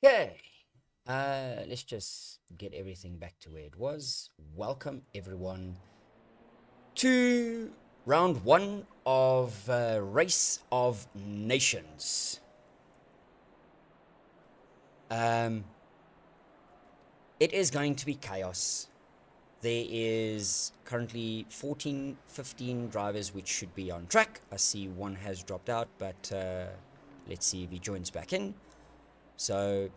Okay, let's just get everything back to where it was. Welcome everyone to round one of Race of Nations. Um, it is going to be chaos. There is currently 14, 15 drivers which should be on track. I see one has dropped out, but let's see if he joins back in. So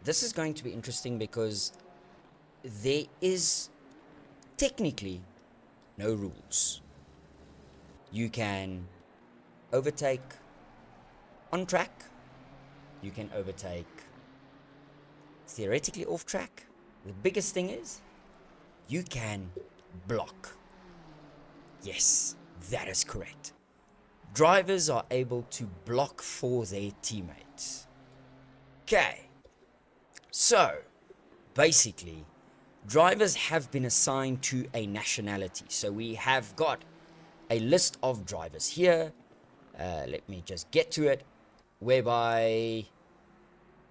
this is going to be interesting because there is technically no rules. You can overtake on track, you can overtake theoretically off track. The biggest thing is you can block. Yes, that is correct. Drivers are able to block for their teammates. Okay, so basically drivers have been assigned to a nationality. So we have got a list of drivers here. Let me just get to it. Whereby,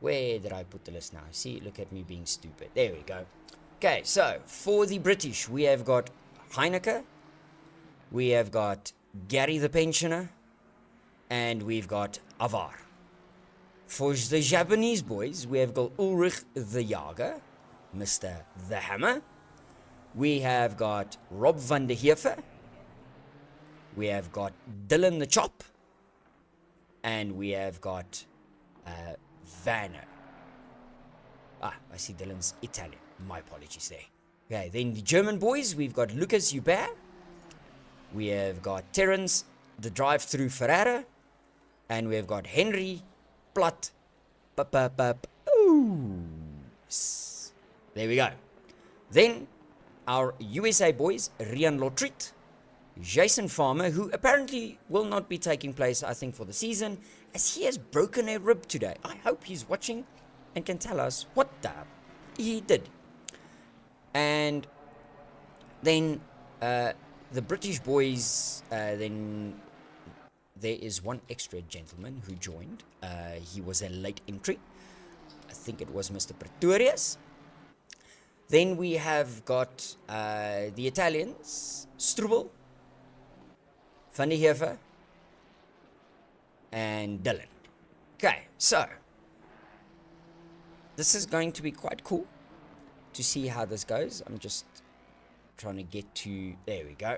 where did I put the list now? See, look at me being stupid. There we go. Okay, so for the British, we have got Heineke, we have got Gary the Pensioner, and we've got Avar. For the Japanese boys, we have got Ulrich the Jager, Mr. the Hammer. We have got Rob van der Heever. We have got Dylan the Chop. And we have got Vanner. I see Dylan's Italian. My apologies there. Okay, then the German boys, we've got Lucas Hubert. We have got Terence, the drive-through Ferrara. And we have got Henry Platt. There we go. Then our USA boys, Rian Lotrit, Jason Farmer, who apparently will not be taking place, I think, for the season, as he has broken a rib today. I hope he's watching and can tell us what he did. And then the British boys, then there is one extra gentleman who joined. He was a late entry. I think it was Mr. Pretorius. Then we have got the Italians, Struble, Van der Heever, and Dylan. Okay, so this is going to be quite cool to see how this goes. I'm just trying to get to, there we go.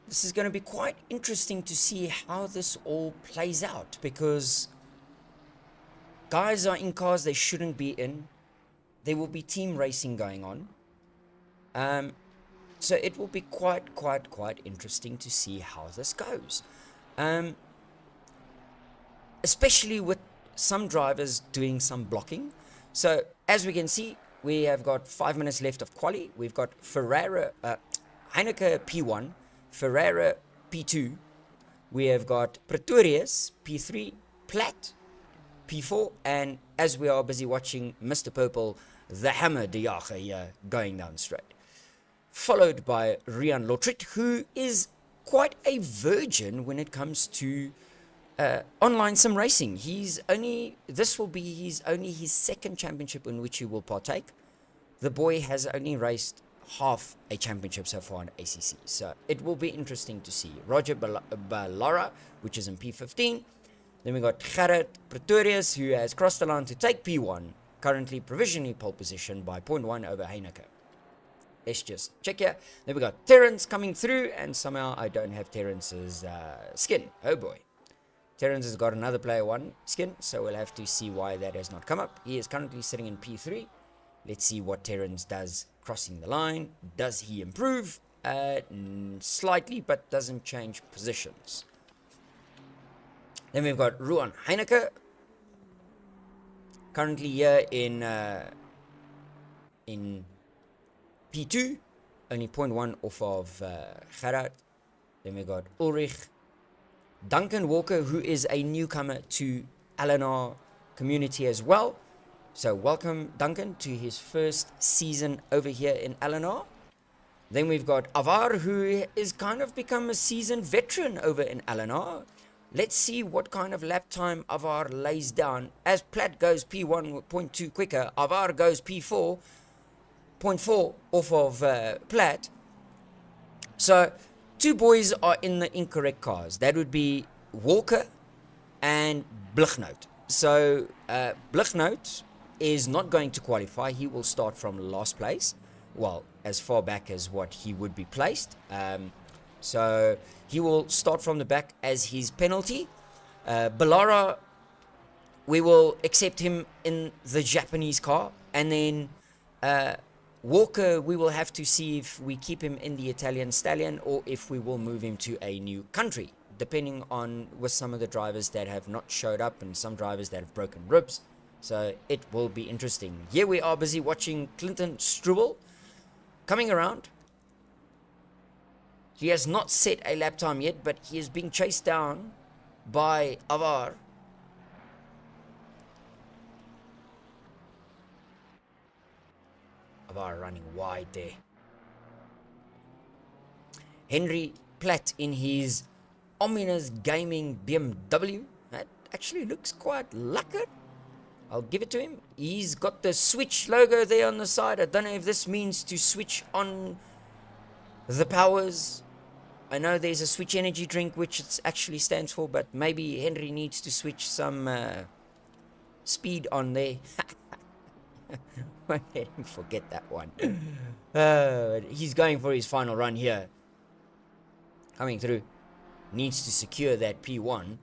This is going to be quite interesting to see how this all plays out, because guys are in cars they shouldn't be in. There will be team racing going on. So it will be quite interesting to see how this goes. Especially with some drivers doing some blocking. So as we can see, we have got 5 minutes left of quali. We've got Heineke P1, Ferrara P2. We have got Pretorius P3, Platt P4, and as we are busy watching Mr. Purple, the Hammer de Jager here going down straight. Followed by Rian Lotrit, who is quite a virgin when it comes to online sim racing. This will be his second championship in which he will partake. The boy has only raced half a championship so far in ACC, so it will be interesting to see. Roger Ballara, which is in P15. Then we got Gerrit Pretorius, who has crossed the line to take P1, currently provisionally pole position by 0.1 over Heineke. Let's just check here. Then we got Terence coming through, and somehow I don't have Terence's skin. Oh boy. Terence has got another player one skin, so we'll have to see why that has not come up. He is currently sitting in P3. Let's see what Terence does crossing the line. Does he improve? Slightly, but doesn't change positions. Then we've got Ruan Heineke, currently here in P2, only 0.1 off of Gerard. Then we got Ulrich. Duncan Walker, who is a newcomer to LNR community as well. So welcome, Duncan, to his first season over here in LNR. Then we've got Avar, who is kind of become a seasoned veteran over in LNR. Let's see what kind of lap time Avar lays down. As Platt goes P1.2 quicker, Avar goes P4.4 off of Platt. So, two boys are in the incorrect cars. That would be Walker and Blichnout. So, Blichnout is not going to qualify. He will start from last place. Well, as far back as what he would be placed. So he will start from the back as his penalty. Ballara, we will accept him in the Japanese car. And then Walker, we will have to see if we keep him in the Italian Stallion or if we will move him to a new country, depending on with some of the drivers that have not showed up and some drivers that have broken ribs. So it will be interesting. Here we are busy watching Clinton Struble coming around. He has not set a lap time yet, but he is being chased down by Avar. Avar running wide there. Henry Platt in his ominous gaming BMW. That actually looks quite lacquer. I'll give it to him. He's got the Switch logo there on the side. I don't know if this means to switch on the powers. I know there's a Switch energy drink, which it actually stands for, but maybe Henry needs to switch some speed on there. Forget that one. He's going for his final run here. Coming through. Needs to secure that P1.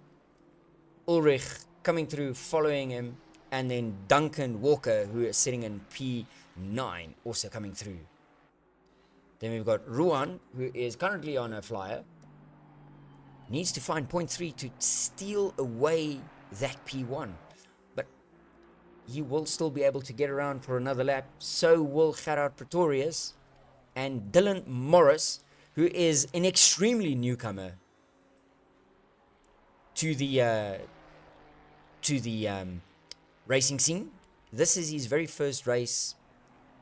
Ulrich coming through, following him. And then Duncan Walker, who is sitting in P9, also coming through. Then we've got Ruan, who is currently on a flyer. Needs to find 0.3 to steal away that P1. But he will still be able to get around for another lap. So will Gerard Pretorius. And Dylan Morris, who is an extremely newcomer to the racing scene. This is his very first race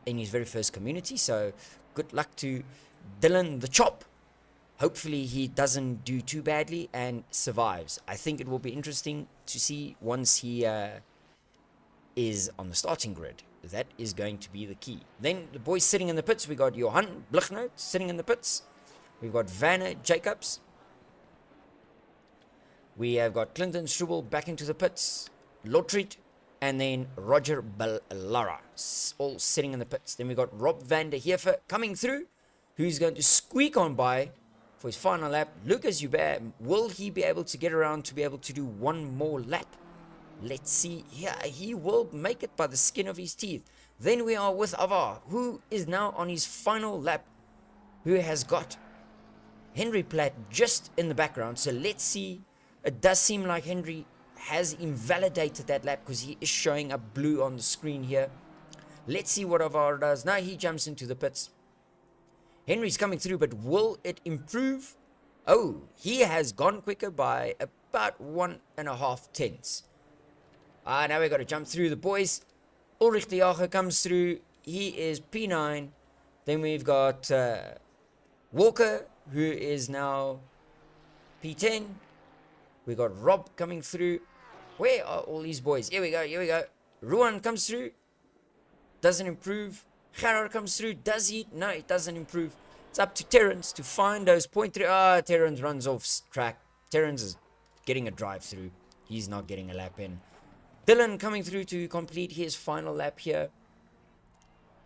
in his very first community, so good luck to Dylan the Chop. Hopefully he doesn't do too badly and survives. I think it will be interesting to see once he is on the starting grid. That is going to be the key. Then the boys sitting in the pits, we got Johan Blichnout sitting in the pits. We've got Vanna Jacobs. We have got Clinton Struble back into the pits. Lotrit. And then Roger Ballara, all sitting in the pits. Then we got Rob van der Heever coming through, who's going to squeak on by for his final lap. Lucas Hubert, will he be able to get around to be able to do one more lap? Let's see. Yeah, he will make it by the skin of his teeth. Then we are with Avar, who is now on his final lap, who has got Henry Platt just in the background. So let's see. It does seem like Henry has invalidated that lap because he is showing up blue on the screen here. Let's see what Avar does. Now he jumps into the pits. Henry's coming through, but will it improve? Oh, he has gone quicker by about 1.5 tenths. Now we've got to jump through the boys. Ulrich de Jager comes through. He is P9. Then we've got Walker, who is now P10. We got Rob coming through. Where are all these boys? Here we go. Ruan comes through. Doesn't improve. Gerard comes through. Does he? No, it doesn't improve. It's up to Terrence to find those 0.3. Terrence runs off track. Terrence is getting a drive through. He's not getting a lap in. Dylan coming through to complete his final lap here.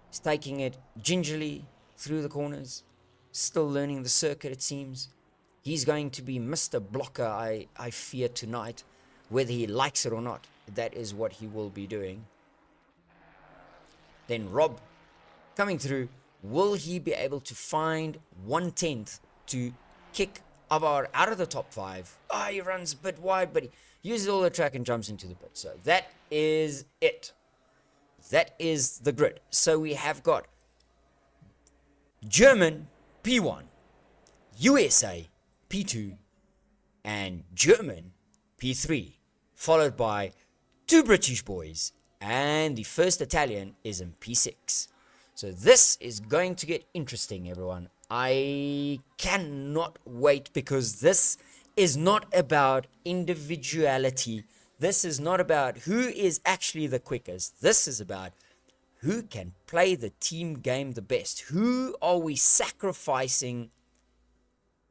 He's taking it gingerly through the corners. Still learning the circuit, it seems. He's going to be Mr. Blocker, I fear, tonight. Whether he likes it or not, that is what he will be doing. Then Rob coming through. Will he be able to find 1/10 to kick Avar out of the top 5? He runs a bit wide, but he uses all the track and jumps into the pit. So that is it. That is the grid. So we have got German P1, USA P2, and German P3, followed by 2 British boys, and the first Italian is in P6. So this is going to get interesting, everyone. I cannot wait, because this is not about individuality. This is not about who is actually the quickest. This is about who can play the team game the best. Who are we sacrificing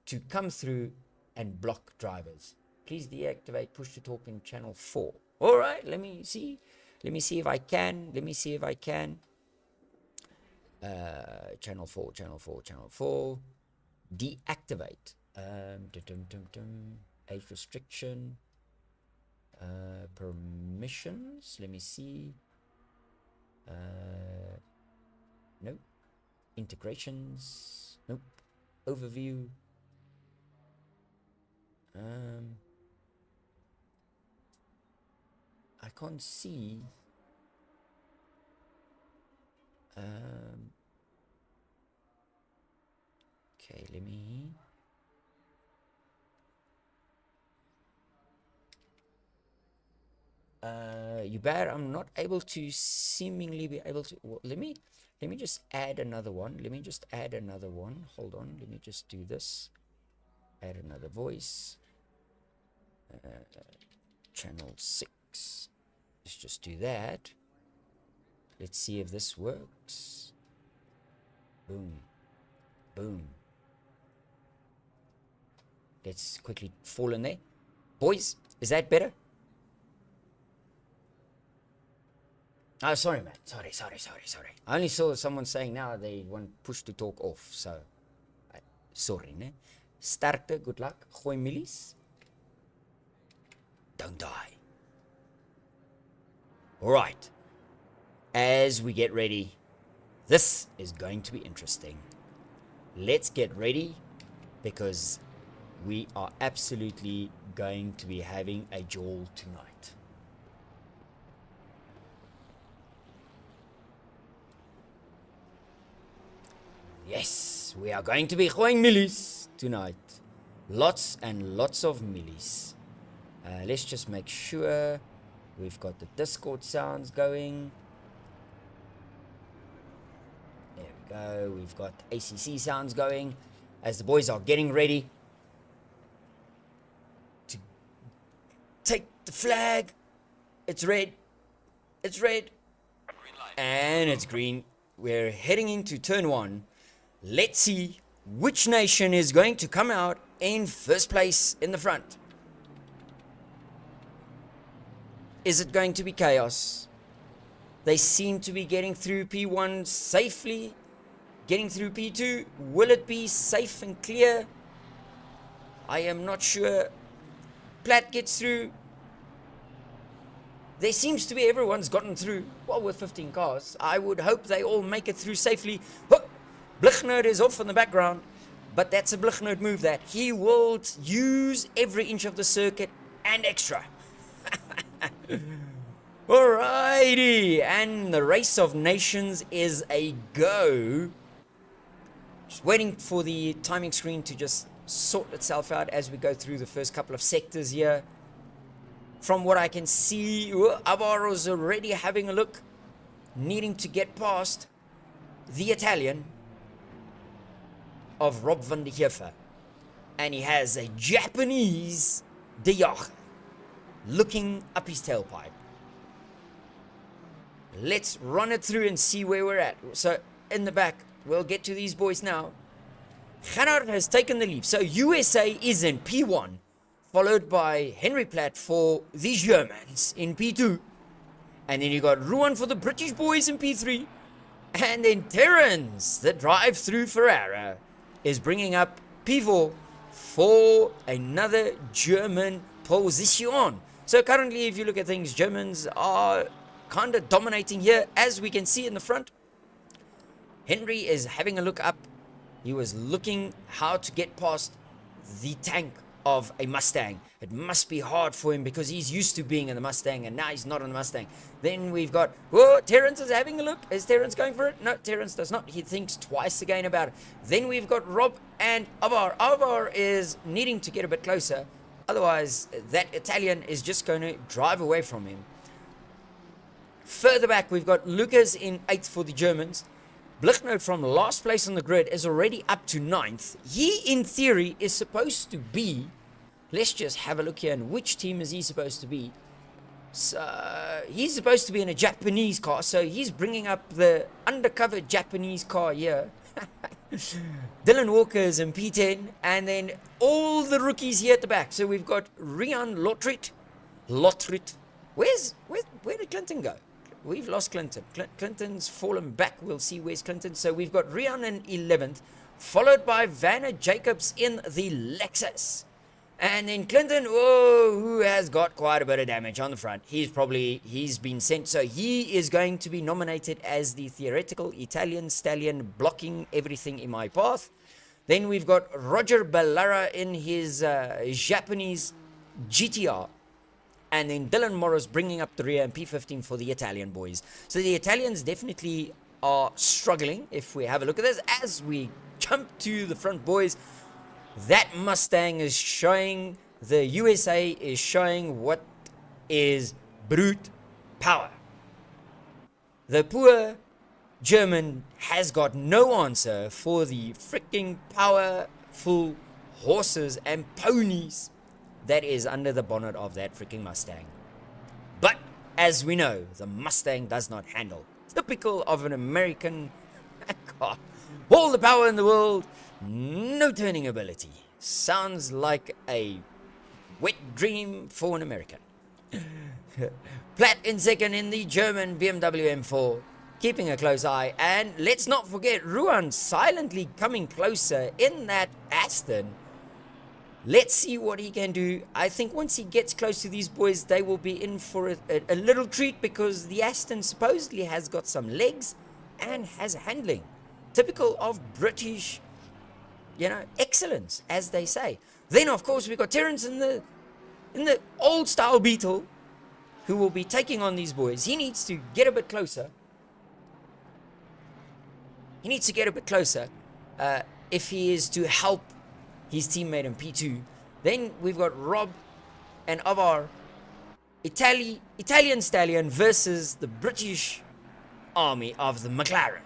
to come through and block drivers? Please deactivate push to talk in channel 4. All right, let me see if I can. Channel 4. Deactivate. Age restriction. Permissions. Let me see. Nope. Integrations. Nope. Overview. I can't see. Okay, let me. You bad. I'm not able to seemingly be able to. Well, let me just add another one. Hold on. Let me just do this. Add another voice. Channel 6. Let's just do that. Let's see if this works. Boom. Let's quickly fall in there. Boys, is that better? Oh, sorry, man. Sorry. I only saw someone saying now they want push to talk off, so sorry, ne? Sterkte, good luck. Gooi milies. Don't die. All right. As we get ready, this is going to be interesting. Let's get ready because we are absolutely going to be having a jaw tonight. Yes, we are going to be going millies tonight. Lots and lots of millies. Let's just make sure we've got the Discord sounds going. There we go. We've got ACC sounds going as the boys are getting ready to take the flag. It's red. And it's green. We're heading into turn 1. Let's see which nation is going to come out in first place in the front. Is it going to be chaos? They seem to be getting through P1 safely. Getting through P2. Will it be safe and clear? I am not sure. Platt gets through. There seems to be everyone's gotten through. Well, with 15 cars. I would hope they all make it through safely. Blichnoot is off in the background, but that's a Blichnoot move that he will use every inch of the circuit and extra. Alrighty, and the race of nations is a go. Just waiting for the timing screen to just sort itself out as we go through the first couple of sectors here. From what I can see, Abar is already having a look, needing to get past the Italian of Rob van der Heever. And he has a Japanese De Jager looking up his tailpipe. Let's run it through and see where we're at. So in the back, we'll get to these boys now. Gerhard has taken the lead. So USA is in P1, followed by Henry Platt for the Germans in P2. And then you got Ruan for the British boys in P3. And then Terrence, the drive-through Ferrara, is bringing up P4 for another German position. So currently, if you look at things, Germans are kind of dominating here, as we can see in the front. Henry is having a look up. He was looking how to get past the tank of a Mustang. It must be hard for him because he's used to being in the Mustang and now he's not in the Mustang. Then we've got, Terrence is having a look. Is Terrence going for it? No, Terrence does not. He thinks twice again about it. Then we've got Rob and Avar. Avar is needing to get a bit closer. Otherwise, that Italian is just going to drive away from him. Further back, we've got Lucas in 8th for the Germans. Blichnoot from last place on the grid is already up to 9th. He, in theory, is supposed to be let's just have a look here. And which team is he supposed to be? So he's supposed to be in a Japanese car. So he's bringing up the undercover Japanese car here. Dylan Walker is in P10. And then all the rookies here at the back. So we've got Rian Lotrit. Where did Clinton go? We've lost Clinton. Clinton's fallen back. We'll see where's Clinton. So we've got Rian in 11th, followed by Vanna Jacobs in the Lexus. And then Clinton, who has got quite a bit of damage on the front. He's been sent. So he is going to be nominated as the theoretical Italian stallion, blocking everything in my path. Then we've got Roger Ballara in his Japanese GTR. And then Dylan Morris bringing up the rear in P15 for the Italian boys. So the Italians definitely are struggling. If we have a look at this, as we jump to the front, boys, that Mustang is showing, the USA is showing what is brute power. The poor German has got no answer for the freaking powerful horses and ponies that is under the bonnet of that freaking Mustang. But as we know, the Mustang does not handle. Typical of an American car. All the power in the world, no turning ability. Sounds like a wet dream for an American. Platt in second in the German BMW M4, keeping a close eye. And let's not forget Ruan silently coming closer in that Aston. Let's see what he can do. I think once he gets close to these boys, they will be in for a little treat, because the Aston supposedly has got some legs and has handling. Typical of British, excellence, as they say. Then, of course, we've got Terence in the old-style Beetle, who will be taking on these boys. He needs to get a bit closer. If he is to help his teammate in P2. Then we've got Rob and Avar, Italian Stallion versus the British Army of the McLaren.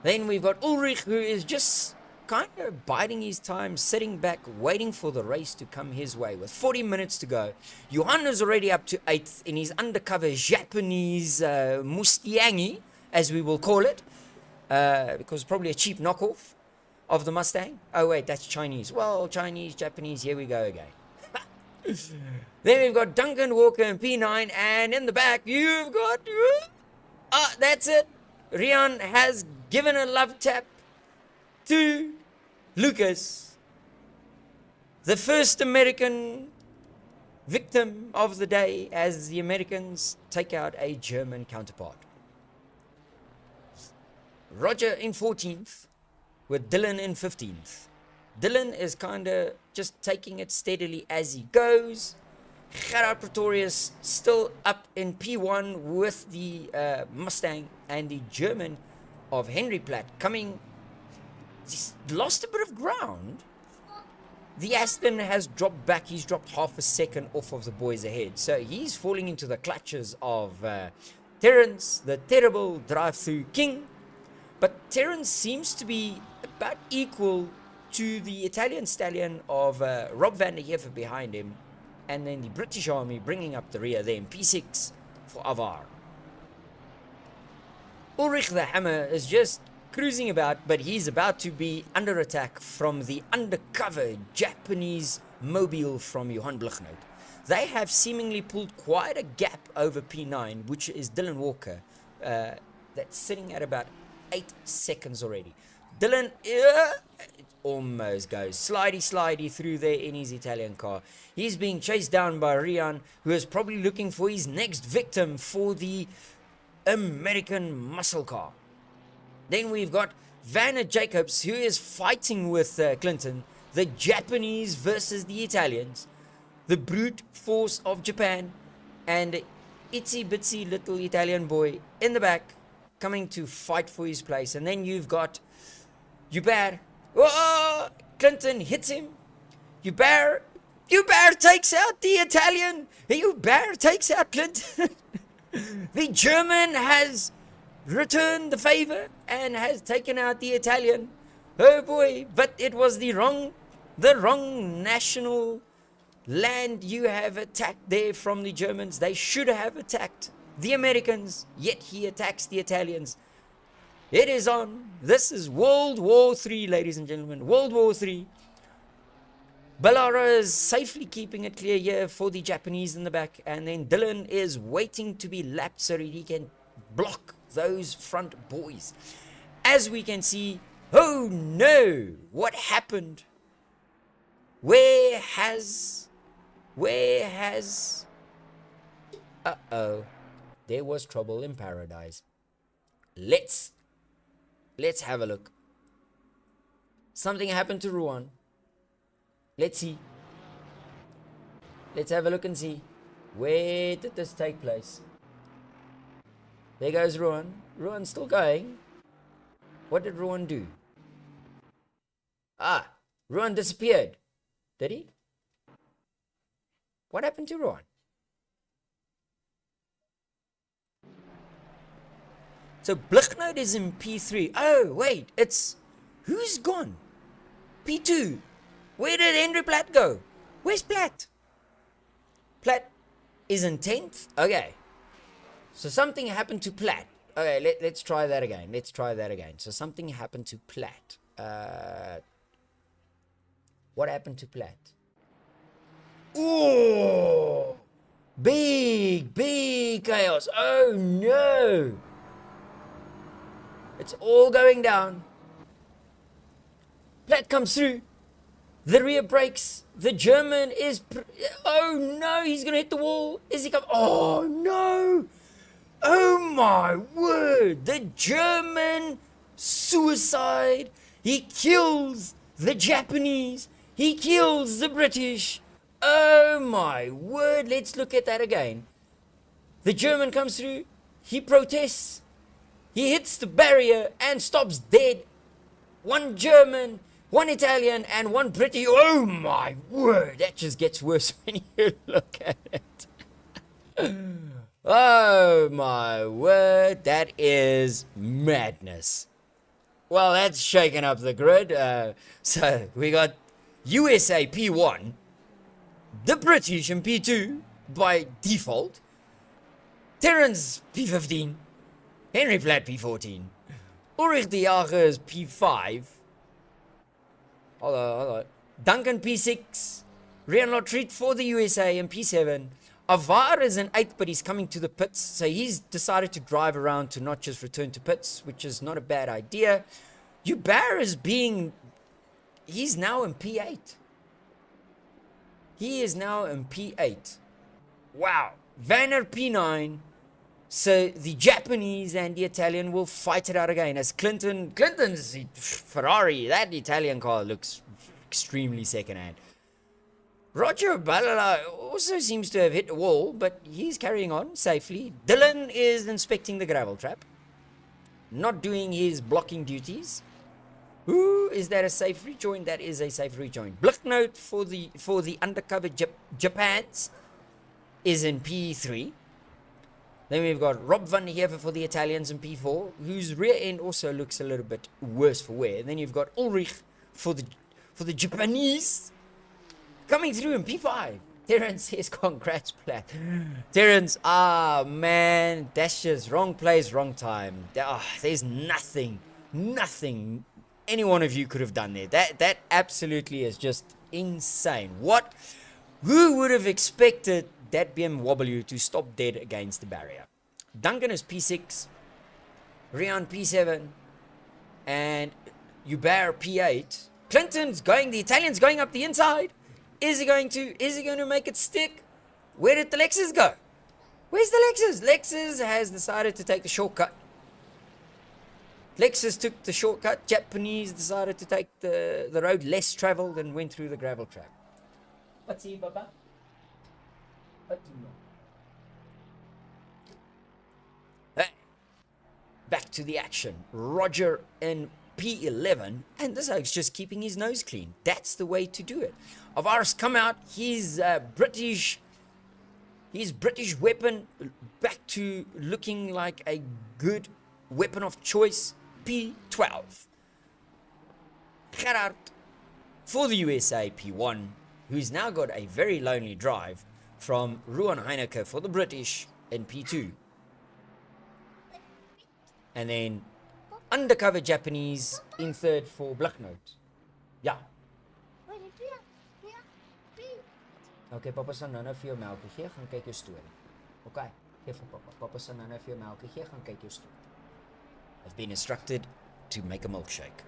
Then we've got Ulrich, who is just kind of biding his time, sitting back, waiting for the race to come his way with 40 minutes to go. Johan is already up to 8th in his undercover Japanese Mustang, as we will call it, because probably a cheap knockoff of the Mustang. Oh wait, that's Chinese. Well, Chinese, Japanese, here we go again. Then we've got Duncan Walker in P9, and in the back you've got... that's it. Rian has given a love tap to Lucas, the first American victim of the day, as the Americans take out a German counterpart. Roger in 14th, with Dylan in 15th. Dylan is kind of just taking it steadily as he goes. Gerard Pretorius still up in P1 with the Mustang, and the German of Henry Platt coming. He's lost a bit of ground. The Aston has dropped back. He's dropped half a second off of the boys ahead. So he's falling into the clutches of Terence, the terrible drive-through king. But Terence seems to be about equal to the Italian stallion of Rob van der Heever behind him. And then the British Army bringing up the rear there in P6 for Avar. Ulrich the Hammer is just cruising about, but he's about to be under attack from the undercover Japanese mobile from Johan Blichnout. They have seemingly pulled quite a gap over P9, which is Dylan Walker. That's sitting at about 8 seconds already. Dylan almost goes slidey through there in his Italian car. He's being chased down by Rian, who is probably looking for his next victim for the American muscle car. Then we've got Vanna Jacobs, who is fighting with Clinton, the Japanese versus the Italians, the brute force of Japan, and itsy bitsy little Italian boy in the back coming to fight for his place. And then you've got Hubert. Oh, Clinton hits him. Hubert takes out the Italian. Hubert takes out Clinton. The German has returned the favor and has taken out the Italian. Oh boy, but it was the wrong The wrong national land you have attacked there from the Germans. They should have attacked the Americans, yet he attacks the Italians. It is on. This is World War III, ladies and gentlemen. World War III. Ballara is safely keeping it clear here for the Japanese in the back. And then Dylan is waiting to be lapped so that he can block those front boys. As we can see, oh no, what happened? Where has, uh-oh, there was trouble in paradise. Let's have a look. Something happened to Rouen. Let's see. Let's have a look and see. Where did this take place? There goes Rouen. Rouen's still going. What did Rouen do? Ah, Rouen disappeared. Did he? What happened to Rouen? So Blichnout is in P3. Oh, wait, it's... Who's gone? P2. Where did Henry Platt go? Where's Platt? Platt is in 10th? Okay. So something happened to Platt. Okay, let's try that again. Let's try that again. So something happened to Platt. What happened to Platt? Oh! Big chaos. Oh, no! It's all going down. Platt comes through. The rear brakes. The German is... Oh no, he's going to hit the wall. Is he coming? Oh no. Oh my word. The German suicide. He kills the Japanese. He kills the British. Oh my word. Let's look at that again. The German comes through. He protests. He hits the barrier and stops dead. One German, one Italian, and one British. Oh my word, that just gets worse when you look at it. Oh my word, that is madness. Well, that's shaking up the grid. So we got USA P1, the British in P2 by default, Terrence P15, Henry Platt P14, Ulrich de Jager is P5. Hold on. Duncan P6. Rian Lotreat for the USA in P7. Avar is in 8th, but he's coming to the pits. So he's decided to drive around to not just return to pits, which is not a bad idea. Hubert is he's now in P8. He is now in P8. Wow. Vanner P9. So the Japanese and the Italian will fight it out again. As Clinton's Ferrari, that Italian car looks extremely second-hand. Roger Balala also seems to have hit a wall, but he's carrying on safely. Dylan is inspecting the gravel trap, not doing his blocking duties. Ooh, is that a safe rejoin? That is a safe rejoin. Blichnout for the undercover Japans is in P3. Then we've got Rob van Hever for the Italians in P4, whose rear end also looks a little bit worse for wear. And then you've got Ulrich for the Japanese coming through in P5. Terrence says, congrats, Platt. Terrence, man, that's just wrong place, wrong time. There's nothing any one of you could have done there. That absolutely is just insane. Who would have expected that BMW to stop dead against the barrier? Duncan is P6, Rian P7, and Hubert P8. The Italian's going up the inside. Is he going to make it stick? Where did the Lexus go? Where's the Lexus? Lexus has decided to take the shortcut. Lexus took the shortcut. Japanese decided to take the road less traveled and went through the gravel trap. What's he, Baba? Hey, back to the action. Roger in P11, and this oak's just keeping his nose clean. That's the way to do it. Avaris come out. His British weapon back to looking like a good weapon of choice. P12. Gerard for the USA P1, who's now got a very lonely drive from Ruan Heineke for the British in P2. And then undercover Japanese in third for Bliknote. Ja. Okay, papa sal nou vir jou melkie gee, gaan kyk jou storie. Okay, gee vir papa. Papa sal nou vir jou melkie gee, gaan kyk jou storie. I've been instructed to make a milkshake.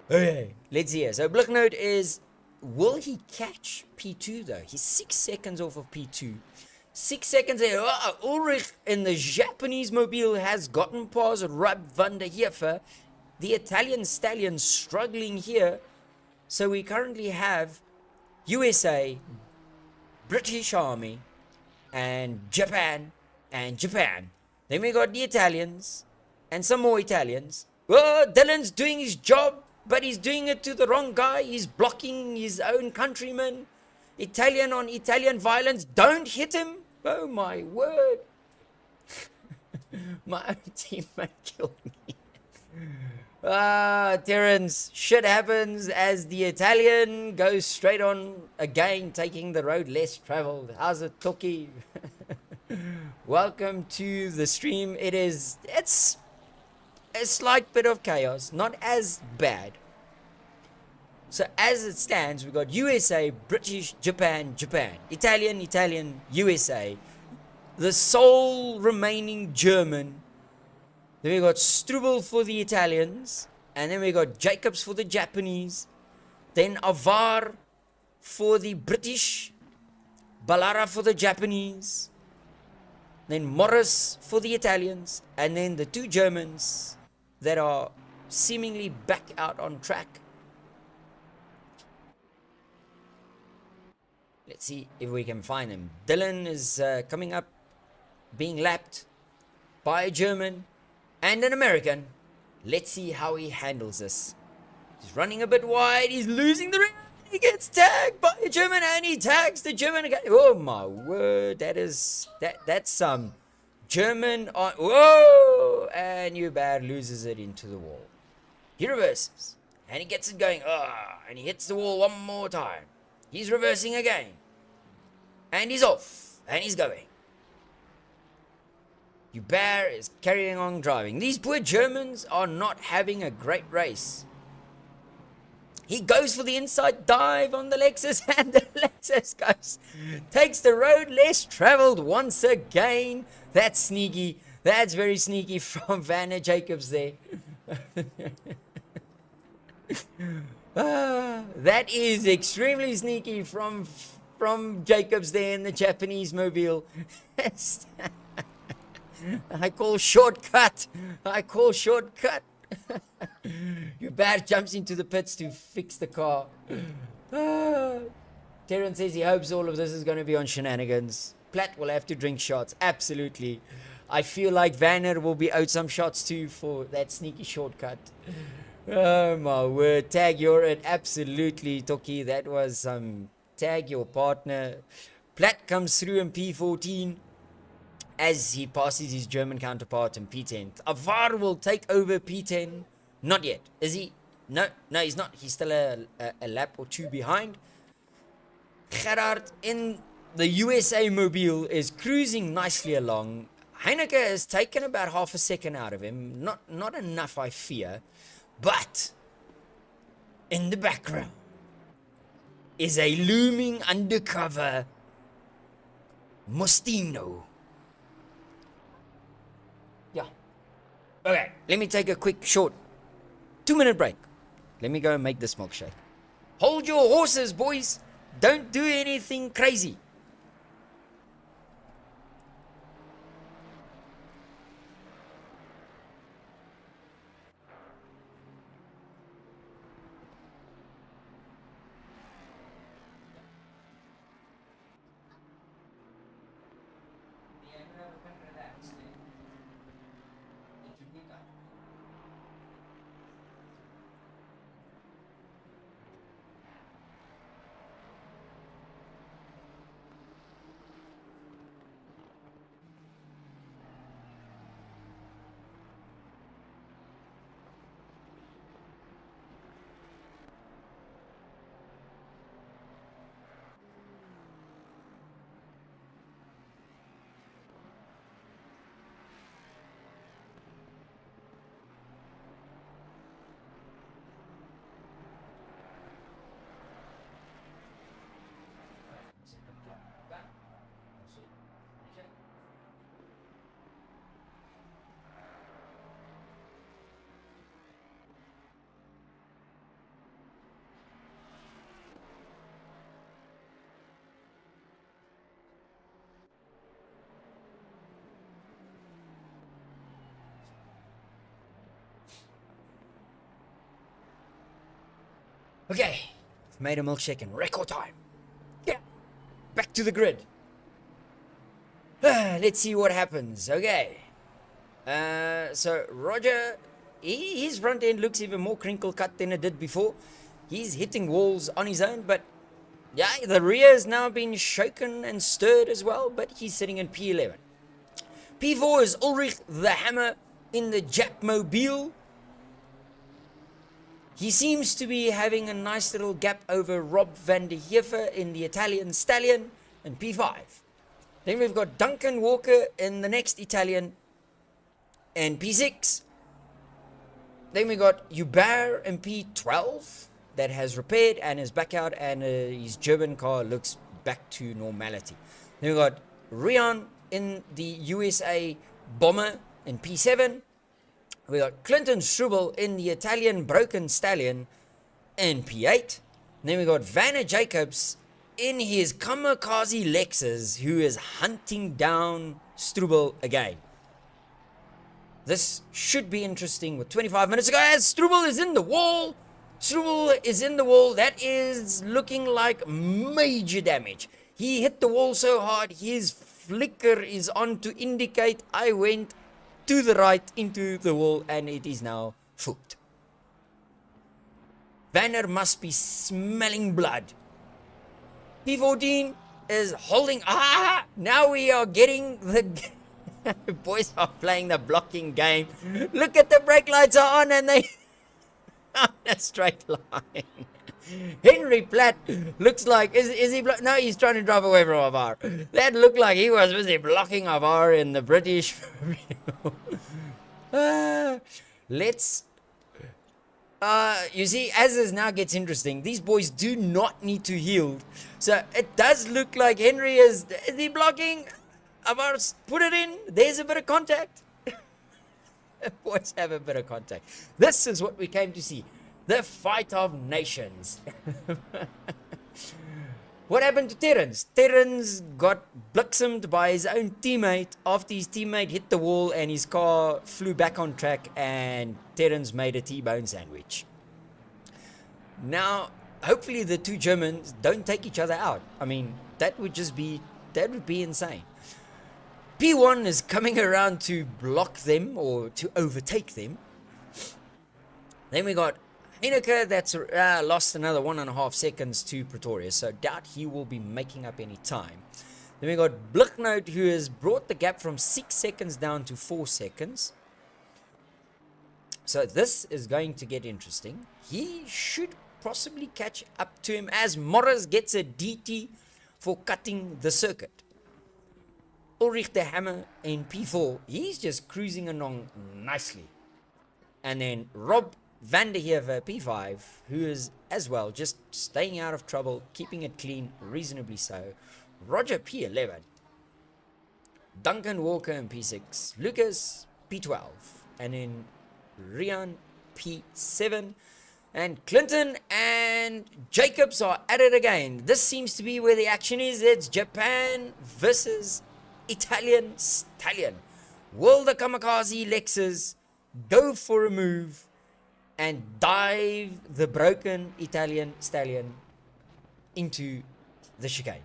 Okay, let's see here. So Bliknote is, will he catch P2 though? He's 6 seconds off of P2. 6 seconds there. Oh, Ulrich in the Japanese mobile has gotten past Rab van der Heefer. The Italian stallion struggling here. So we currently have USA, British Army, and Japan, Then we got the Italians, and some more Italians. Oh, Dylan's doing his job, but he's doing it to the wrong guy. He's blocking his own countrymen. Italian on Italian violence. Don't hit him. Oh my word. My own teammate killed me. Terence, shit happens as the Italian goes straight on again, taking the road less traveled. How's it, Toki? Welcome to the stream. It's a slight bit of chaos, not as bad. So as it stands, we've got USA, British, Japan, Italian, USA, the sole remaining German. Then we got Strubel for the Italians, and then we got Jacobs for the Japanese, then Avar for the British, Ballara for the Japanese, then Morris for the Italians, and then the two Germans that are seemingly back out on track. Let's see if we can find him. Dylan is coming up, being lapped by a German and an American. Let's see how he handles this. He's running a bit wide. He's losing the ring. He gets tagged by a German, and he tags the German again. Oh my word! That's some German on. Whoa! And Hubert loses it into the wall. He reverses, and he gets it going. And he hits the wall one more time. He's reversing again, and he's off, and he's going. Hubert is carrying on driving. These poor Germans are not having a great race. He goes for the inside dive on the Lexus, and the Lexus takes the road less traveled once again. That's sneaky. That's very sneaky from Vanna Jacobs there. That is extremely sneaky from Jacobs there in the Japanese mobile. I call shortcut. Hubert jumps into the pits to fix the car. Terence says he hopes all of this is going to be on shenanigans. Platt will have to drink shots. Absolutely. I feel like Vanner will be owed some shots too for that sneaky shortcut. Oh my word. Tag your it. Absolutely, Toki. That was some tag your partner. Platt comes through in P14 as he passes his German counterpart in P10. Avar will take over P10. Not yet. Is he? No, he's not. He's still a lap or two behind. Gerard in the USA mobile is cruising nicely along. Heineke has taken about half a second out of him. Not enough, I fear. But in the background is a looming undercover Mostino. Yeah. Okay, let me take a quick short 2-minute break. Let me go and make this milkshake. Hold your horses, boys. Don't do anything crazy. Okay, made a milkshake in record time. Yeah, back to the grid. Let's see what happens. Okay. So Roger, his front end looks even more crinkle cut than it did before. He's hitting walls on his own, but yeah, the rear has now been shaken and stirred as well, but he's sitting in P11. P4 is Ulrich the Hammer in the Japmobile. He seems to be having a nice little gap over Rob van der Heever in the Italian Stallion in P5. Then we've got Duncan Walker in the next Italian in P6. Then we got Hubert in P12 that has repaired and is back out, and his German car looks back to normality. Then we got Rian in the USA Bomber in P7. We got Clinton Strubel in the Italian Broken Stallion in P8. Then we got Vanna Jacobs in his Kamikaze Lexus, who is hunting down Strubel again. This should be interesting with 25 minutes ago as Strubel is in the wall. Strubel is in the wall. That is looking like major damage. He hit the wall so hard, his flicker is on to indicate I went to the right into the wall, and it is now foot. Vanner must be smelling blood. P14 is holding. Now we are getting the boys are playing the blocking game. Look at the brake lights are on and they on a straight line. Henry Platt looks like, is he no, he's trying to drive away from Avar. That looked like he was busy blocking Avar in the British. Let's you see, as this now gets interesting, these boys do not need to yield. So it does look like Henry is he blocking? Avar's put it in. There's a bit of contact. Boys have a bit of contact. This is what we came to see. The fight of nations. What happened to Terrence? Terrence got blixemed by his own teammate after his teammate hit the wall and his car flew back on track and Terrence made a T-bone sandwich. Now, hopefully the two Germans don't take each other out. I mean, that would be insane. P1 is coming around to block them or to overtake them. Then we got Heineke that's lost another 1.5 seconds to Pretoria, so doubt he will be making up any time. Then we got Blicknote, who has brought the gap from 6 seconds down to 4 seconds. So this is going to get interesting. He should possibly catch up to him as Morris gets a DT for cutting the circuit. Ulrich the Hammer in P4, he's just cruising along nicely. And then Rob van der Heever P5, who is as well just staying out of trouble, keeping it clean, reasonably so. Roger P11. Duncan Walker in P6. Lucas P12. And then Rian P7. And Clinton and Jacobs are at it again. This seems to be where the action is. It's Japan versus Italian Stallion. Will the Kamikaze Lexus go for a move and dive the broken Italian Stallion into the chicane?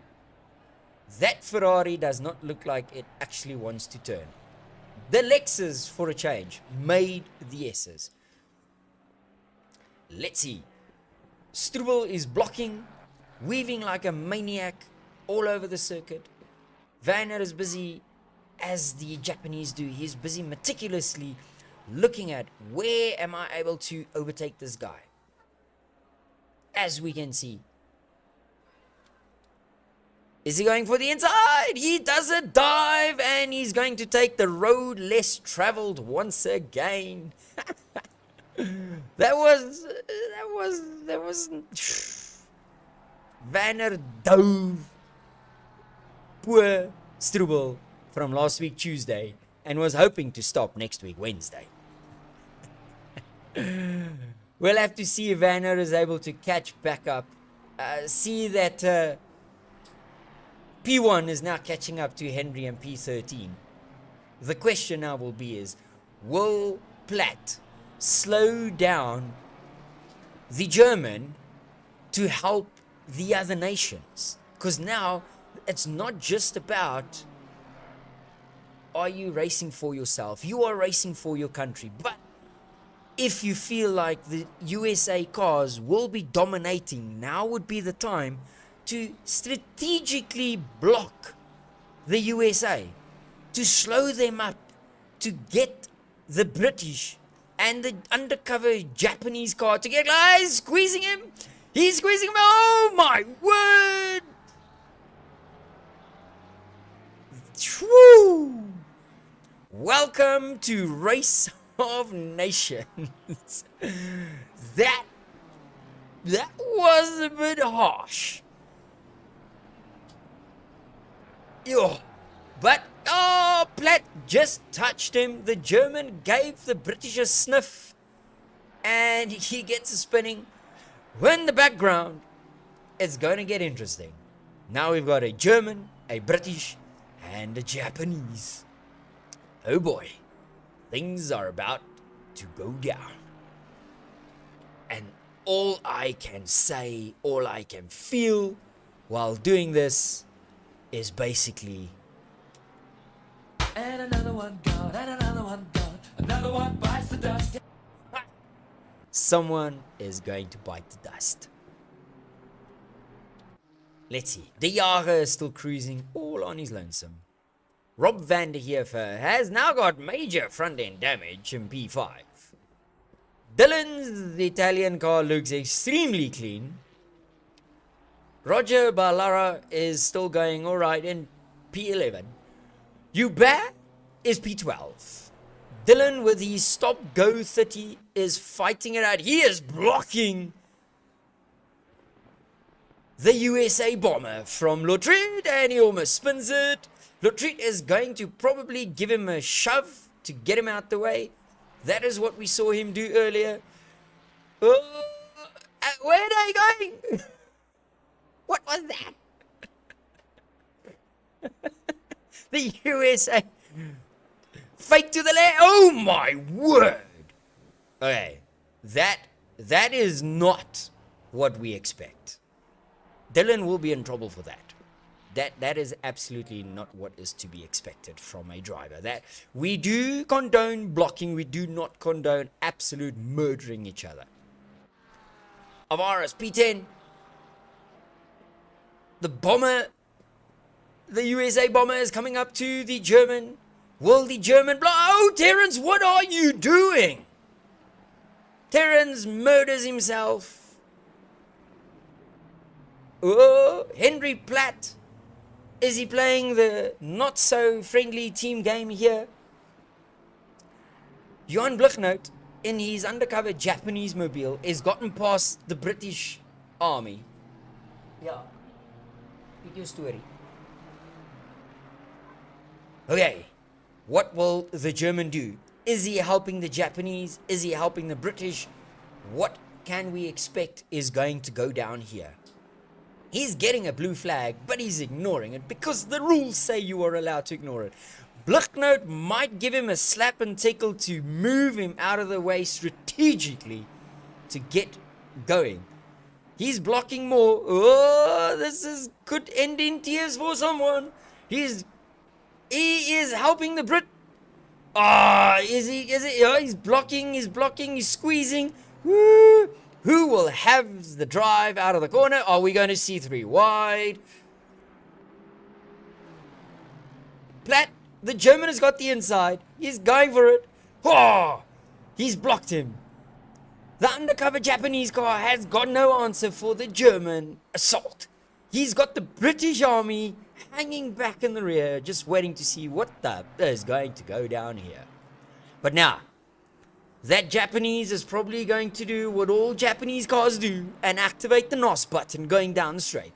That Ferrari does not look like it actually wants to turn. The Lexus, for a change, made the S's. Let's see. Strubel is blocking, weaving like a maniac all over the circuit. Vanner is busy, as the Japanese do, he's busy meticulously looking at where am I able to overtake this guy. As we can see. Is he going for the inside? He does a dive and he's going to take the road less traveled once again. That was Vanner dove poor Strubel from last week Tuesday and was hoping to stop next week Wednesday. We'll have to see if Vanner is able to catch back up. See that P1 is now catching up to Henry and P13. The question now will be is, will Platt slow down the German to help the other nations. Because now it's not just about, are you racing for yourself? You are racing for your country. But if you feel like the USA cars will be dominating, now would be the time to strategically block the USA, to slow them up, to get the British and the undercover Japanese car to get, he's squeezing him. He's squeezing him. Oh my word. Whew. Welcome to Race of Nations. That was a bit harsh. Yo, but Platt just touched him. The German gave the British a sniff, and he gets a spinning. In the background, it's going to get interesting. Now we've got a German, a British, and a Japanese. Oh boy, things are about to go down. And all I can say, all I can feel while doing this is basically, and another one gone, and another one gone, another one bites the dust. Someone is going to bite the dust. Let's see. De Jager is still cruising all on his lonesome. Rob van der Heever has now got major front end damage in P5. Dylan's Italian car looks extremely clean. Roger Ballara is still going alright in P11. Hubert is P12. Dylan with his stop go 30 is fighting it out. He is blocking the USA bomber from Lotrit, and he almost spins it. Lotrit is going to probably give him a shove to get him out the way. That is what we saw him do earlier. Oh, where are they going? What was that? The USA fake to the left. Oh my word. Okay, that is not what we expect. Dylan will be in trouble for that. That is absolutely not what is to be expected from a driver. That we do condone blocking, we do not condone absolute murdering each other. Avaris P10. The bomber, the USA bomber is coming up to the German. Will the German block? Oh, Terence, what are you doing? Terence murders himself. Oh, Henry Platt. Is he playing the not so friendly team game here? Johan Blichnout, in his undercover Japanese mobile, has gotten past the British army. Yeah. Pick your story. Okay. What will the German do? Is he helping the Japanese? Is he helping the British? What can we expect is going to go down here? He's getting a blue flag, but he's ignoring it because the rules say you are allowed to ignore it. Blichnout might give him a slap and tickle to move him out of the way strategically to get going. He's blocking more. Oh, this could end in tears for someone. He is helping the Brit. He's blocking, he's squeezing. Woo. Who will have the drive out of the corner? Are we going to see 3 wide? Platt, the German has got the inside. He's going for it. Oh, he's blocked him. The undercover Japanese car has got no answer for the German assault. He's got the British army hanging back in the rear, just waiting to see what is going to go down here. But now, that Japanese is probably going to do what all Japanese cars do and activate the NOS button going down the straight.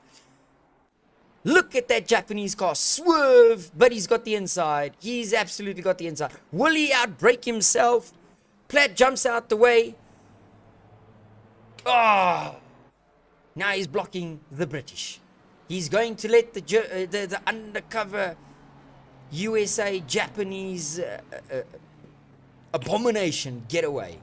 Look at that Japanese car swerve, but he's got the inside. He's absolutely got the inside. Will he outbrake himself? Platt jumps out the way. Oh, now he's blocking the British. He's going to let the undercover USA Japanese abomination get away.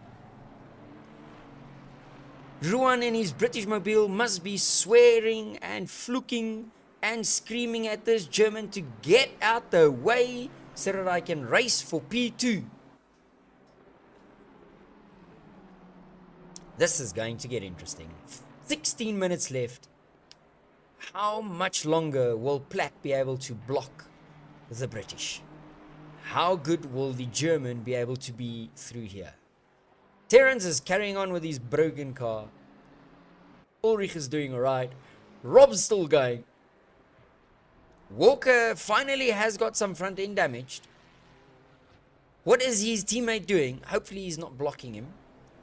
Ruan and his British mobile must be swearing and fluking and screaming at this German to get out the way so that I can race for P2. This is going to get interesting. 16 minutes left. How much longer will Platt be able to block the British? How good will the German be able to be through here? Terence is carrying on with his broken car. Ulrich is doing alright. Rob's still going. Walker finally has got some front end damaged. What is his teammate doing? Hopefully he's not blocking him.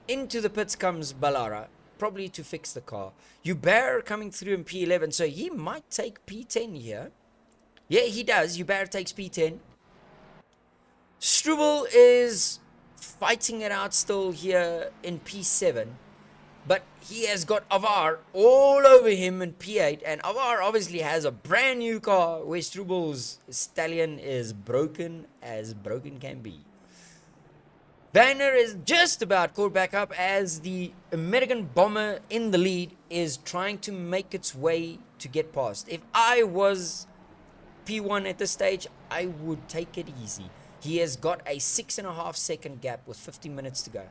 Into the pits comes Ballara, probably to fix the car. Hubert coming through in P11, so he might take P10 here. Yeah, he does. Hubert takes P10. Struble is fighting it out still here in P7, but he has got Avar all over him in P8, and Avar obviously has a brand new car where Struble's Stallion is broken as broken can be. Banner is just about caught back up as the American bomber in the lead is trying to make its way to get past. If I was P1 at this stage, I would take it easy. He has got a 6.5 second gap with 50 minutes to go.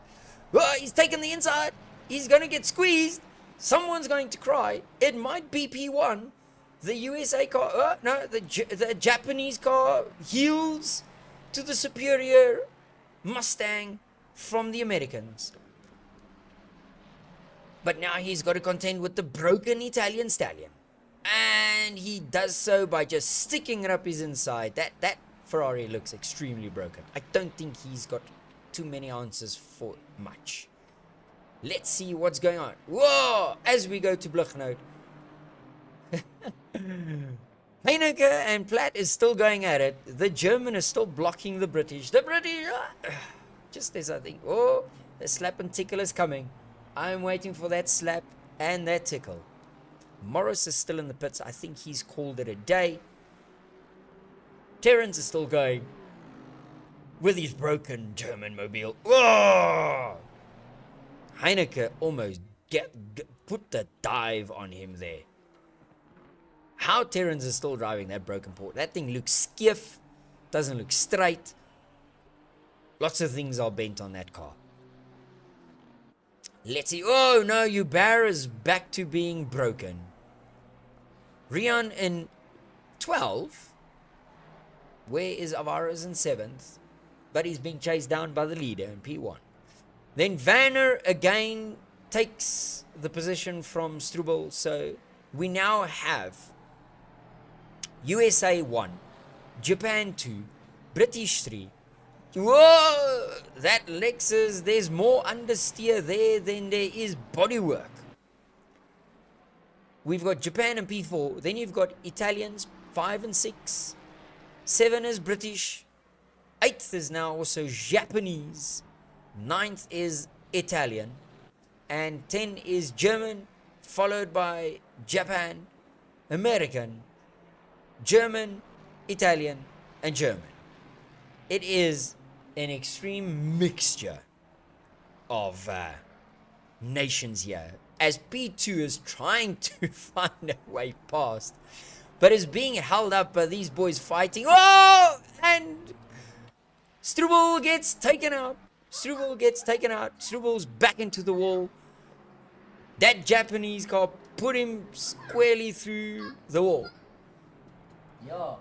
Oh, he's taken the inside. He's going to get squeezed. Someone's going to cry. It might be P1. The USA car, no, the Japanese car yields to the superior Mustang from the Americans. But now he's got to contend with the broken Italian Stallion. And he does so by just sticking it up his inside. That Ferrari looks extremely broken. I don't think he's got too many answers for much. Let's see what's going on. Whoa! As we go to Bluchnode. Heineke and Platt is still going at it. The German is still blocking the British. The British, just as I think. Oh, the slap and tickle is coming. I'm waiting for that slap and that tickle. Morris is still in the pits. I think he's called it a day. Terence is still going with his broken German mobile. Oh! Heineke almost put the dive on him there. How Terence is still driving that broken port. That thing looks skiff. Doesn't look straight. Lots of things are bent on that car. Let's see. Oh no, Hubert is back to being broken. Rian in 12. Where is Alvarez in 7th? But he's being chased down by the leader in P1. Then Vanner again takes the position from Struble. So we now have USA 1, Japan 2, British 3. Whoa! That Lexus, there's more understeer there than there is bodywork. We've got Japan and P4. Then you've got Italians, 5 and 6. 7 is British. 8th is now also Japanese. 9th is Italian. And 10 is German, followed by Japan, American, German, Italian, and German. It is an extreme mixture of nations here, as P2 is trying to find a way past, but is being held up by these boys fighting. Oh! And Struble gets taken out. Struble gets taken out. Struble's back into the wall. That Japanese car put him squarely through the wall. Yo.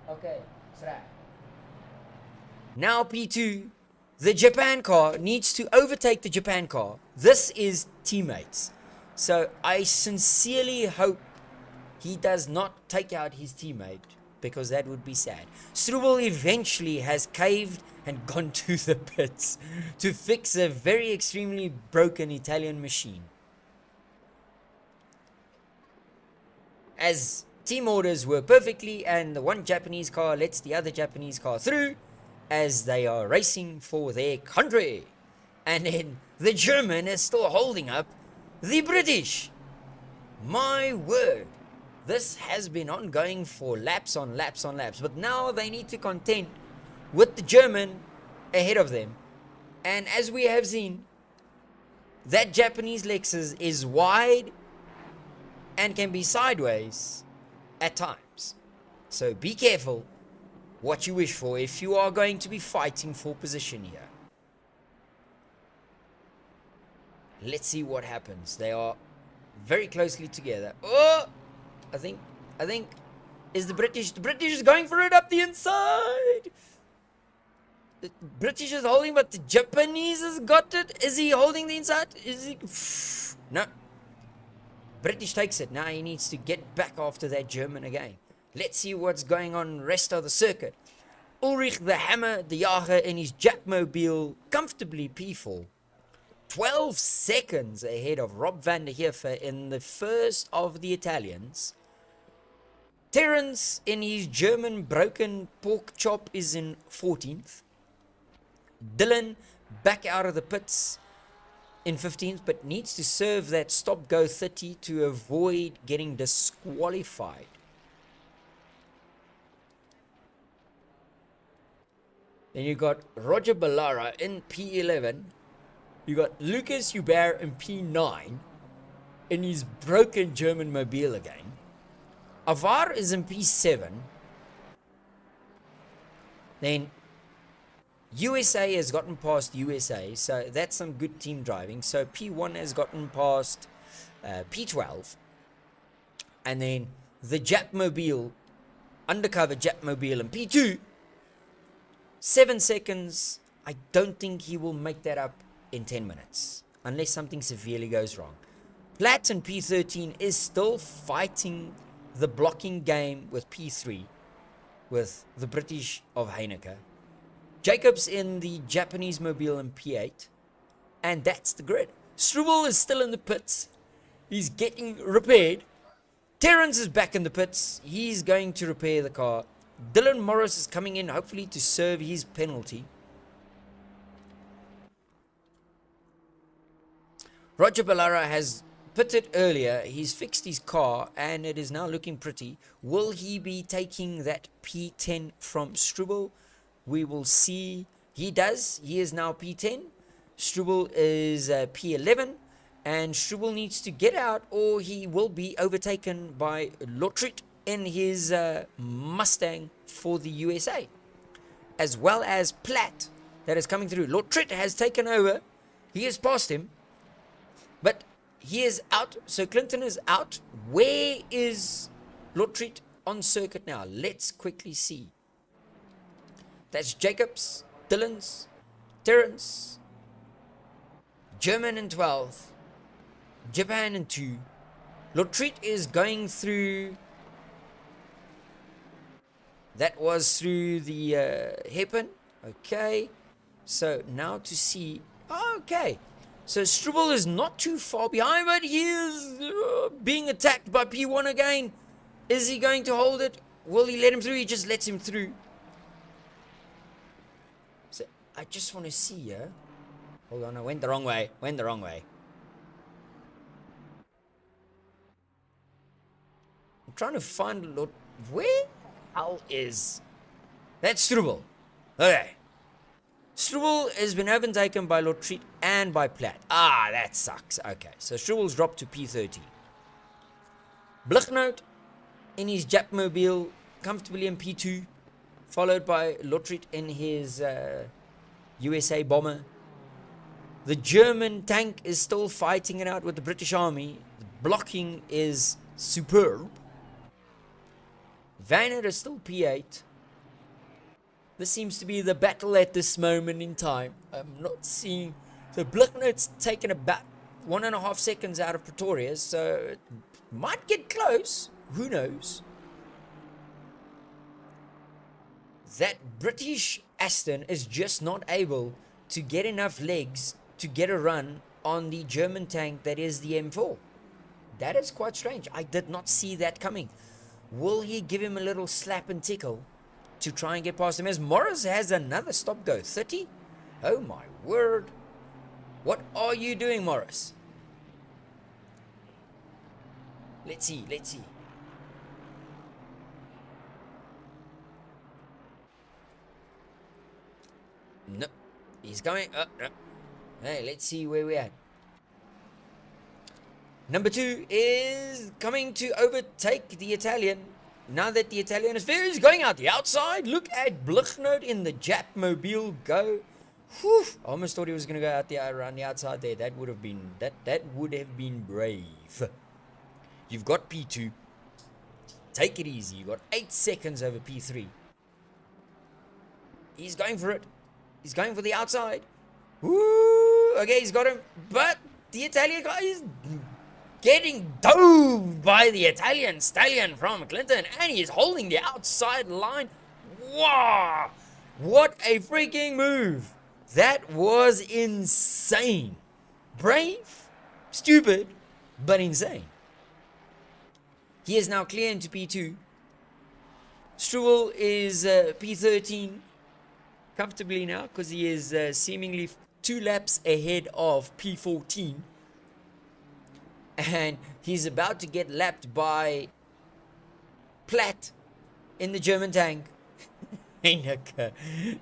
Okay. Now P2, the Japan car needs to overtake the Japan car. This is teammates. So I sincerely hope he does not take out his teammate, because that would be sad. Struble eventually has caved and gone to the pits to fix a very extremely broken Italian machine. As team orders work perfectly, and the one Japanese car lets the other Japanese car through as they are racing for their country. And then the German is still holding up the British. My word. This has been ongoing for laps on laps on laps. But now they need to contend with the German ahead of them. And as we have seen, that Japanese Lexus is wide and can be sideways at times. So be careful what you wish for if you are going to be fighting for position here. Let's see what happens. They are very closely together. Oh, I think, is the British is going for it up the inside. The British is holding, but the Japanese has got it. Is he holding the inside? Is he? No. British takes it. Now he needs to get back after that German again. Let's see what's going on rest of the circuit. Ulrich the Hammer, the Jager in his Japmobile, comfortably P4. 12 seconds ahead of Rob van der Heever in the first of the Italians. Terence in his German broken pork chop is in 14th. Dylan back out of the pits in 15th, but needs to serve that stop-go 30 to avoid getting disqualified. Then you got Roger Ballara in P11. You got Lucas Hubert in P9 in his broken German mobile again. Avar is in P7. Then USA has gotten past USA, so that's some good team driving. So P1 has gotten past P12. And then the Japmobile, undercover Japmobile in P2. 7 seconds. I don't think he will make that up in 10 minutes, unless something severely goes wrong. Platt in P13 is still fighting the blocking game with P3, with the British of Heineke. Jacobs in the Japanese mobile in P8, and that's the grid. Struble is still in the pits. He's getting repaired. Terence is back in the pits. He's going to repair the car. Dylan Morris is coming in, hopefully to serve his penalty. Roger Ballara has pitted earlier. He's fixed his car and it is now looking pretty. Will he be taking that P10 from Struble? We will see. He does. He is now P10. Struble is P11. And Struble needs to get out or he will be overtaken by Lotrit in his Mustang for the USA. As well as Platt that is coming through. Lotrit has taken over. He has passed him. But he is out. So Clinton is out. Where is Lotrit on circuit now? Let's quickly see. That's Jacobs, Dillons, Terence, German in 12th, Japan in 2. Lotrit is going through. That was through the hairpin. Okay. So now to see. Okay. So Struble is not too far behind, but he is being attacked by P1 again. Is he going to hold it? Will he let him through? He just lets him through. So I just want to see here. Hold on, I went the wrong way. I'm trying to find where the hell is that Struble? Okay. Struble has been overtaken by Lotrit and by Platt. Ah, that sucks. Okay, so Struble's dropped to P13. Blichnout in his Japmobile, comfortably in P2, followed by Lotrit in his USA bomber. The German tank is still fighting it out with the British Army. The blocking is superb. Vanner is still P8. This seems to be the battle at this moment in time. I'm not seeing. So Blichnout's taken about 1.5 seconds out of Pretoria, so it might get close. Who knows? That British Aston is just not able to get enough legs to get a run on the German tank that is the M4. That is quite strange. I did not see that coming. Will he give him a little slap and tickle to try and get past him, as Morris has another stop go? 30? Oh my word. What are you doing, Morris? Let's see. No, he's coming. Hey, let's see where we're at. Number 2 is coming to overtake the Italian. Now that the Italian is going out the outside, look at Blichnote in the Jap Mobile go. Whew, I almost thought he was going to go out there around the outside there. That would have been brave. You've got P2. Take it easy. You've got 8 seconds over P3. He's going for it. He's going for the outside. Woo! Okay, he's got him. But the Italian guy is getting dove by the Italian stallion from Clinton, and he is holding the outside line. Wow! What a freaking move! That was insane. Brave, stupid, but insane. He is now clear into P2. Struwel is P13 comfortably now because he is seemingly 2 laps ahead of P14. And he's about to get lapped by Platt in the German tank. In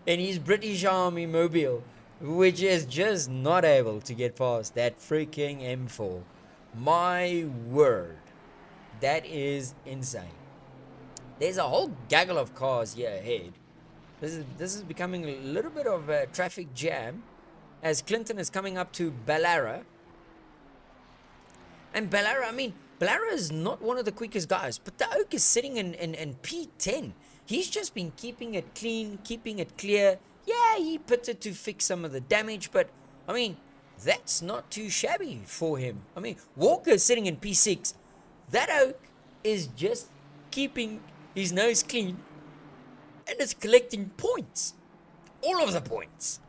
his British Army Mobile, which is just not able to get past that freaking M4. My word. That is insane. There's a whole gaggle of cars here ahead. This is becoming a little bit of a traffic jam as Clinton is coming up to Ballara. And Ballara is not one of the quickest guys, but the Oak is sitting in P10. He's just been keeping it clean, keeping it clear. Yeah, he pitted to fix some of the damage, but that's not too shabby for him. Walker is sitting in P6. That Oak is just keeping his nose clean and is collecting points. All of the points.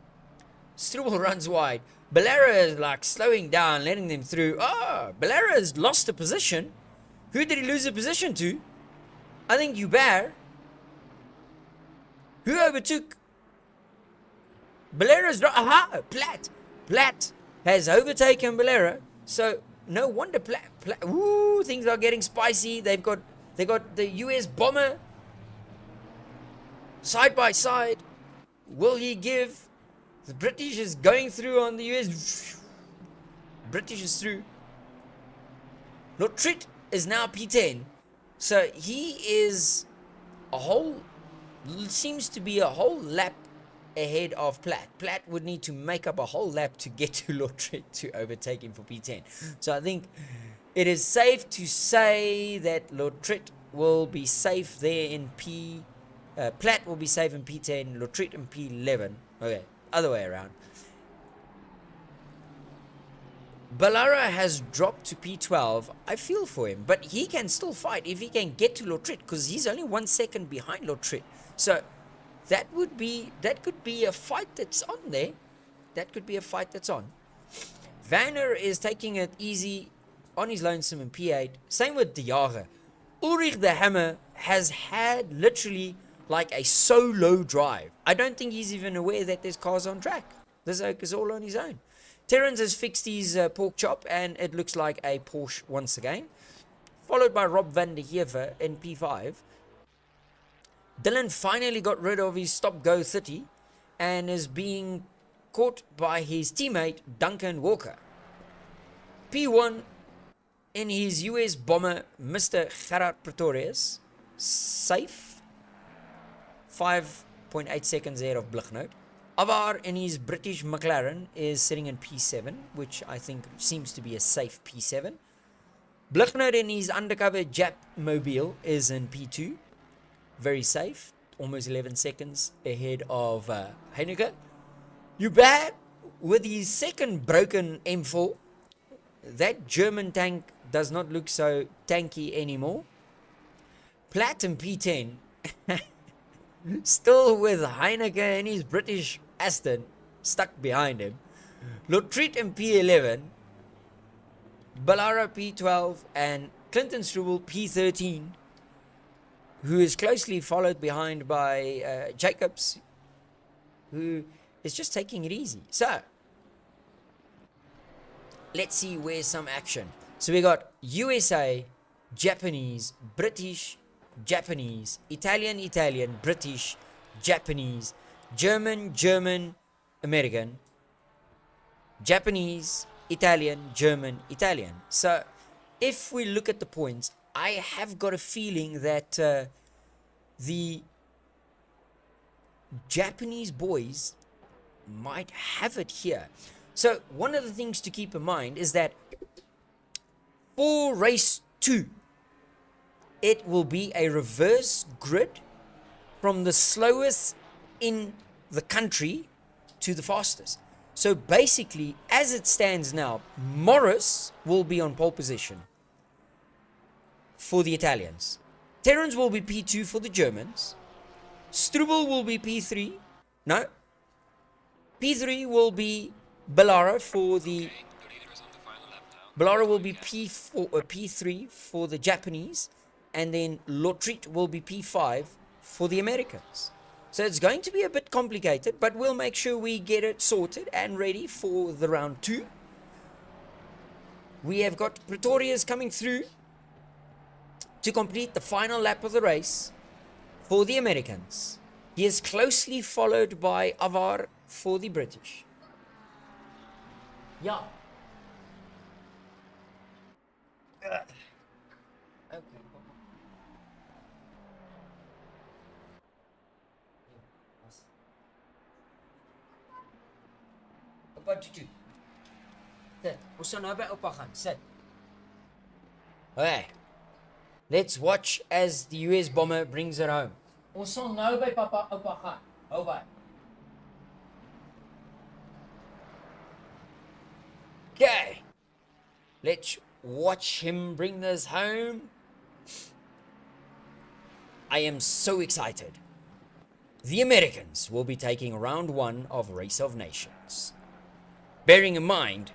Struwel runs wide. Ballara is like slowing down, letting them through. Ballara has lost a position. Who did he lose a position to? I think Hubert. Who overtook? Balara's Platt. Platt has overtaken Ballara. So no wonder Platt. Ooh, things are getting spicy. They got the US bomber side by side. Will he give? The British is going through on the US. British is through. Lautrec is now P10. So he is seems to be a whole lap ahead of Platt. Platt would need to make up a whole lap to get to Lautrec to overtake him for P10. So I think it is safe to say that Lautrec will be safe there in Platt will be safe in P10, Lautrec in P11. Okay, other way around. Ballara has dropped to P12. I feel for him, but he can still fight if he can get to Lautrec because he's only 1 second behind Lautrec. So that could be a fight that's on there. That could be a fight that's on. Vanner is taking it easy on his lonesome in P8. Same with De Jager. Ulrich the Hammer has had literally like a solo drive. I don't think he's even aware that there's cars on track. This Oak is all on his own. Terrence has fixed his pork chop and it looks like a Porsche once again. Followed by Rob van der Heever in P5. Dylan finally got rid of his stop-go 30 and is being caught by his teammate Duncan Walker. P1 in his US bomber Mr. Gerard Pretorius. Safe. 5.8 seconds ahead of Blichnote. Avar in his British McLaren is sitting in P7, which I think seems to be a safe P7. Blichnote in his undercover Jap Mobile is in P2. Very safe. Almost 11 seconds ahead of Heineke. Hubert with his second broken M4. That German tank does not look so tanky anymore. Platt in P10. Still with Heineke and his British Aston stuck behind him. Lautrec in P11. Ballara P12 and Clinton Struwel P13, who is closely followed behind by Jacobs, who is just taking it easy. So let's see where's some action. So we got USA, Japanese, British, Japanese, Italian, British, Japanese, German, American, Japanese, Italian, German, Italian. So if we look at the points, I have got a feeling that the Japanese boys might have it here. So one of the things to keep in mind is that for race 2, it will be a reverse grid from the slowest in the country to the fastest. So basically, as it stands now, Morris will be on pole position for the Italians. Terrence will be P2 for the Germans. Struble will be P3. No. P3 will be Ballara for the... Ballara will be P4 or P3 for the Japanese. And then Lotrit will be P5 for the Americans. So it's going to be a bit complicated, but we'll make sure we get it sorted and ready for the round 2. We have got Pretorius coming through to complete the final lap of the race for the Americans. He is closely followed by Avar for the British. Yeah. Okay. Wat toe. Sit. Ons sal nou by oupa gaan. Sit. Hey. Let's watch as the US bomber brings it home. Ons sal nou by oupa gaan. Hou by. Okay. Let's watch him bring this home. I am so excited. The Americans will be taking round 1 of Race of Nations. Bearing in mind,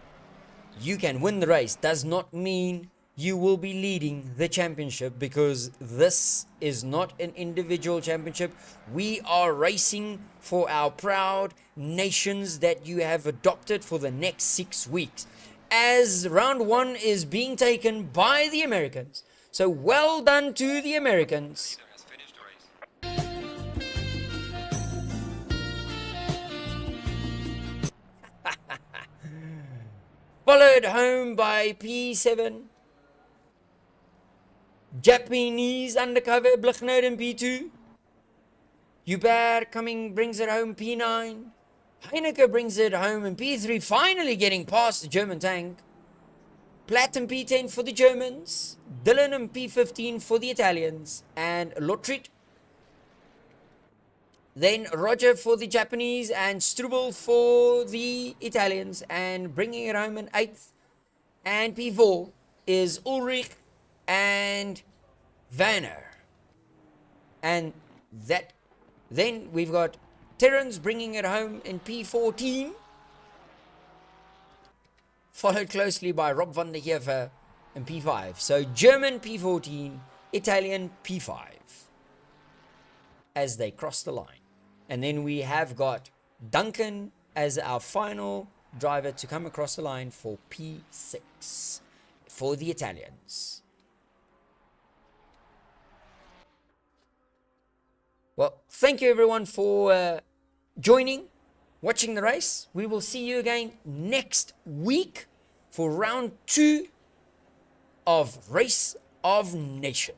you can win the race does not mean you will be leading the championship, because this is not an individual championship. We are racing for our proud nations that you have adopted for the next 6 weeks, as round 1 is being taken by the Americans. So well done to the Americans. Followed home by P7. Japanese undercover Blichner in P2. Hubert brings it home P9. Heineke brings it home in P3, finally getting past the German tank. Platt in P10 for the Germans. Dylan in P15 for the Italians. And Lotrit. Then Roger for the Japanese and Struble for the Italians, and bringing it home in 8th. And P4 is Ulrich and Vanner. And then we've got Terrence bringing it home in P14, followed closely by Rob van der Heever in P5. So German P14, Italian P5 as they cross the line. And then we have got Duncan as our final driver to come across the line for P6 for the Italians. Well, thank you everyone for joining, watching the race. We will see you again next week for round 2 of Race of Nations.